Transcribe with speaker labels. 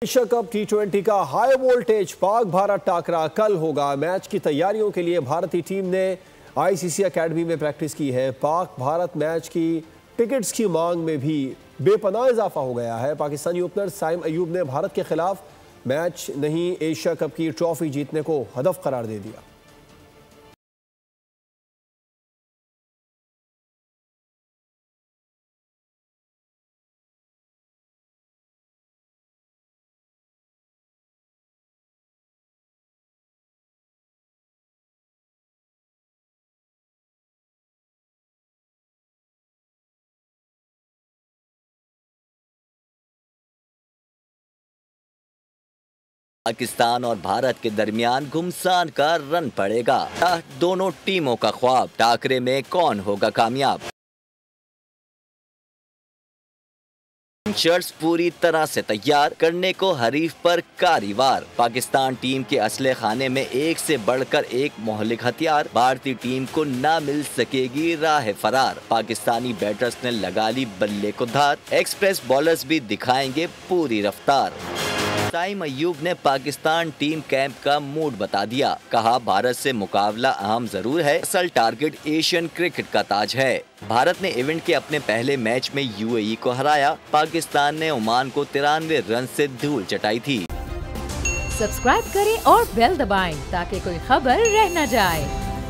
Speaker 1: Asia cup टी20 का high voltage Pak Bharat टाकरा कल होगा। मैच की तैयारियों के लिए भारतीय टीम ने आईसीसी एकेडमी में प्रैक्टिस की है। पाक भारत मैच की टिकट्स की मांग में भी बेपनाह इजाफा हो गया है। पाकिस्तानी ओपनर साइम अयूब ने भारत के खिलाफ मैच नहीं एशिया कप की ट्रॉफी जीतने को हदफ करार दे दिया।
Speaker 2: पाकिस्तान और भारत के दरमियान घुमसान का रन पड़ेगा। दोनों टीमों का ख्वाब, टाकरे में कौन होगा कामयाब। शर्ट्स पूरी तरह से तैयार करने को हरीफ पर कारीवार। पाकिस्तान टीम के असले खाने में एक से बढ़कर एक मोहलिक हथियार। भारतीय टीम को ना मिल सकेगी राह फरार। पाकिस्तानी बैटर्स ने लगा ली बल्ले को धार। एक्सप्रेस बॉलर्स भी दिखाएंगे पूरी रफ्तार। साइम अयूब ने पाकिस्तान टीम कैंप का मूड बता दिया। कहा भारत से मुकाबला अहम जरूर है, असल टारगेट एशियन क्रिकेट का ताज है। भारत ने इवेंट के अपने पहले मैच में यूएई को हराया। पाकिस्तान ने ओमान को 93 रन से धूल चटाई थी।
Speaker 3: सब्सक्राइब करें और बेल दबाएं ताकि कोई खबर रह न जाए।